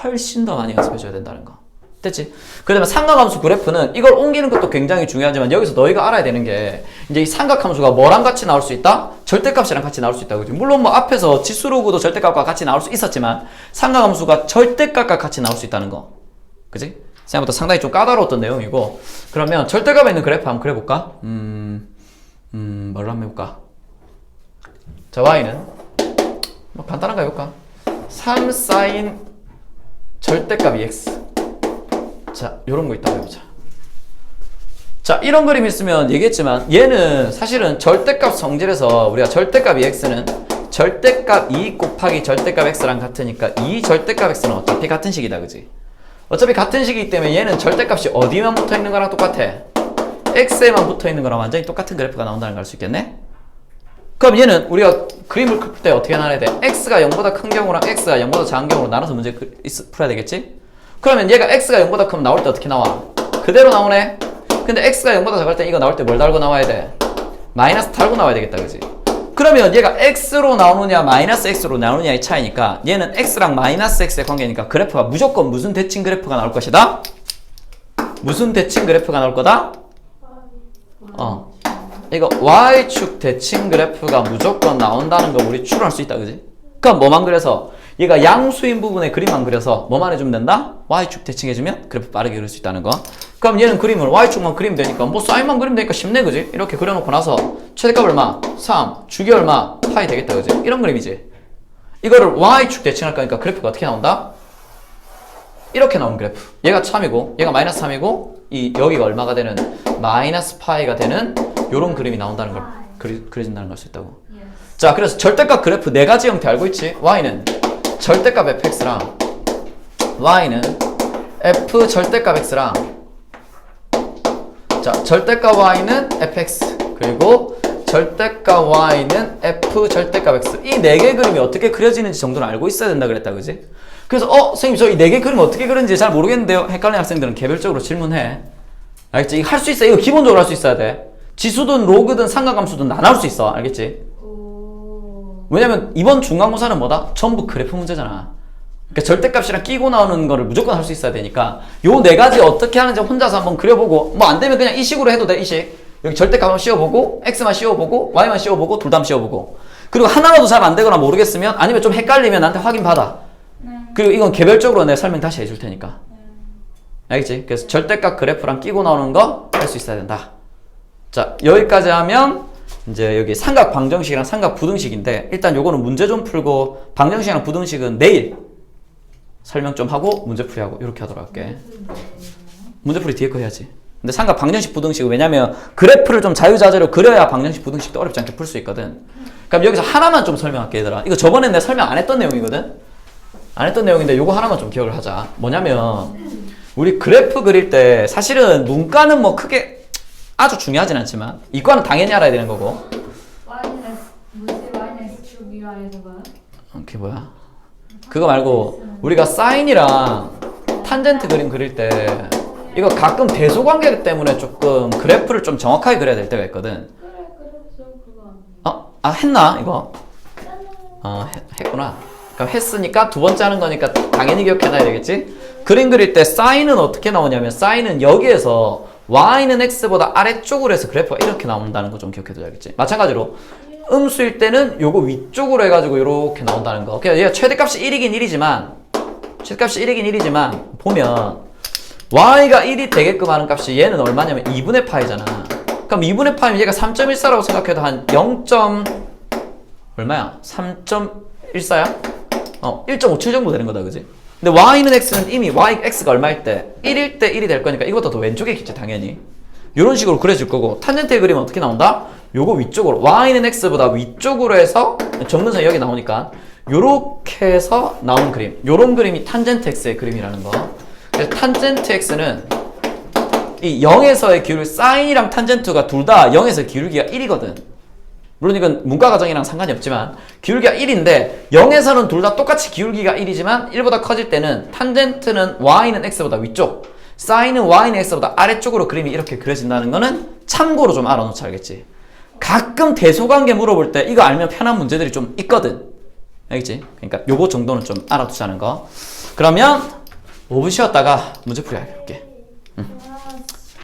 훨씬 더 많이 연습해줘야 된다는 거. 됐지? 그다음에 삼각함수 그래프는 이걸 옮기는 것도 굉장히 중요하지만 여기서 너희가 알아야 되는 게 이제 이 삼각함수가 뭐랑 같이 나올 수 있다? 절대값이랑 같이 나올 수 있다. 그지? 물론 뭐 앞에서 지수로그도 절대값과 같이 나올 수 있었지만 삼각함수가 절대값과 같이 나올 수 있다는 거. 그지? 생각보다 상당히 좀 까다로웠던 내용이고 그러면 절대값에 있는 그래프 한번 그려볼까? 뭘로 한번 해볼까? 자, y는 뭐 간단한 거 해볼까? 3 sin 절대값이 x. 자, 요런 거 있다고 해보자. 자, 이런 그림 있으면 얘기했지만 얘는 사실은 절대값 성질에서 우리가 절대값 x는 절대값 2 곱하기 절대값 x랑 같으니까 이 절대값 x는 어차피 같은 식이다, 그지? 어차피 같은 식이기 때문에 얘는 절대값이 어디만 붙어 있는 거랑 똑같아? x에만 붙어 있는 거랑 완전히 똑같은 그래프가 나온다는 걸 알 수 있겠네? 그럼 얘는 우리가 그림을 풀 때 어떻게 나눠야 돼? x가 0보다 큰 경우랑 x가 0보다 작은 경우로 나눠서 문제 풀어야 되겠지? 그러면 얘가 x가 0보다 크면 나올 때 어떻게 나와? 그대로 나오네? 근데 x가 0보다 작을 때 이거 나올 때 뭘 달고 나와야 돼? 마이너스 달고 나와야 되겠다, 그지? 그러면 얘가 x로 나오느냐 마이너스 x로 나오느냐의 차이니까 얘는 x랑 마이너스 x의 관계니까 그래프가 무조건 무슨 대칭 그래프가 나올 것이다? 무슨 대칭 그래프가 나올 거다? 이거 y축 대칭 그래프가 무조건 나온다는 거 우리 추론할 수 있다, 그지? 그럼 뭐만 그려서 얘가 양수인 부분에 그림만 그려서 뭐만 해주면 된다? y축 대칭해주면 그래프 빠르게 그릴 수 있다는 거. 그럼 얘는 그림을 y축만 그리면 되니까 뭐 사인만 그리면 되니까 쉽네, 그지? 이렇게 그려놓고 나서 최대값 얼마? 3, 주기 얼마? 파이 되겠다, 그지? 이런 그림이지. 이거를 y축 대칭할 거니까 그래프가 어떻게 나온다? 이렇게 나오는 그래프. 얘가 참이고 얘가 마이너스 3이고 이 여기가 얼마가 되는 마이너스 파이가 되는 요런 그림이 나온다는 걸 그려진다는 걸 알 수 있다고. 자, 그래서 절대값 그래프 네 가지 형태 알고 있지? y는 절대값 fx랑 y는 f 절대값 x랑 자, 절대값 y는 fx 그리고 절대값 y는 f 절대값 x 이 네 개 그림이 어떻게 그려지는지 정도는 알고 있어야 된다 그랬다, 그지? 그래서 선생님 저 이 네 개 그림 어떻게 그리는지 잘 모르겠는데요? 헷갈리는 학생들은 개별적으로 질문해. 알겠지? 이거 할 수 있어. 이거 기본적으로 할 수 있어야 돼. 지수든 로그든 삼각함수든 다 나올 수 있어. 알겠지? 왜냐면 이번 중간고사는 뭐다? 전부 그래프 문제잖아. 그러니까 절대값이랑 끼고 나오는 거를 무조건 할 수 있어야 되니까 요 네 가지 어떻게 하는지 혼자서 한번 그려보고 뭐 안 되면 그냥 이 식으로 해도 돼. 이 식. 여기 절대값 한번 씌워보고 x만 씌워보고 y만 씌워보고 둘 다 씌워보고 그리고 하나라도 잘 안 되거나 모르겠으면 아니면 좀 헷갈리면 나한테 확인 받아. 그리고 이건 개별적으로 내가 설명 다시 해줄 테니까. 알겠지? 그래서 절대값 그래프랑 끼고 나오는 거 할 수 있어야 된다. 자, 여기까지 하면 이제 여기 삼각 방정식이랑 삼각 부등식인데 일단 요거는 문제 좀 풀고 방정식이랑 부등식은 내일 설명 좀 하고 문제풀이 하고 이렇게 하도록 할게. 문제풀이 뒤에 거 해야지. 근데 삼각 방정식 부등식은 왜냐면 그래프를 좀 자유자재로 그려야 방정식 부등식도 어렵지 않게 풀 수 있거든. 그럼 여기서 하나만 좀 설명할게, 얘들아. 이거 저번에 내가 설명 안 했던 내용이거든. 안 했던 내용인데 요거 하나만 좀 기억을 하자. 뭐냐면 우리 그래프 그릴 때 사실은 문과는 뭐 크게 아주 중요하진 않지만 이과는 당연히 알아야 되는 거고. 마이너스 축이라는 거야? 그게 뭐야? 그거 말고 우리가 사인이랑 탄젠트 그림 그릴 때 이거 가끔 대소관계 때문에 조금 그래프를 좀 정확하게 그려야 될 때가 있거든. 그래 그거 했나 이거? 했구나. 그럼 했으니까 두 번째 하는 거니까 당연히 기억해놔야 되겠지? 그림 그릴 때 사인은 어떻게 나오냐면 사인은 여기에서 y는 x보다 아래쪽으로 해서 그래프가 이렇게 나온다는 거 좀 기억해둬야겠지? 마찬가지로 음수일 때는 요거 위쪽으로 해가지고 이렇게 나온다는 거. 그러니까 얘가 최대값이 1이긴 1이지만 보면 y가 1이 되게끔 하는 값이 얘는 얼마냐면 2분의 파이잖아. 그럼 2분의 파이면 얘가 3.14라고 생각해도 한 0. 얼마야? 3.14야? 1.57 정도 되는 거다, 그지? 근데 y는 x는 이미 x가 얼마일 때? 1일 때 1이 될 거니까 이것도 더 왼쪽에 있겠지, 당연히. 이런 식으로 그려질 거고, 탄젠트의 그림은 어떻게 나온다? 요거 위쪽으로, y는 x보다 위쪽으로 해서, 점근선이 여기 나오니까, 요렇게 해서 나오는 그림. 요런 그림이 탄젠트 x의 그림이라는 거. 그래서 탄젠트 x는 이 0에서의 기울기, 사인이랑 탄젠트가 둘 다 0에서 기울기가 1이거든. 물론 이건 문과 과정이랑 상관이 없지만 기울기가 1인데 0에서는 둘 다 똑같이 기울기가 1이지만 1보다 커질 때는 탄젠트는 y는 x보다 위쪽, 사인은 y는 x보다 아래쪽으로 그림이 이렇게 그려진다는 거는 참고로 좀 알아놓자, 알겠지? 가끔 대소관계 물어볼 때 이거 알면 편한 문제들이 좀 있거든. 알겠지? 그러니까 요거 정도는 좀 알아두자는 거. 그러면 5분 쉬었다가 문제 풀이 할게.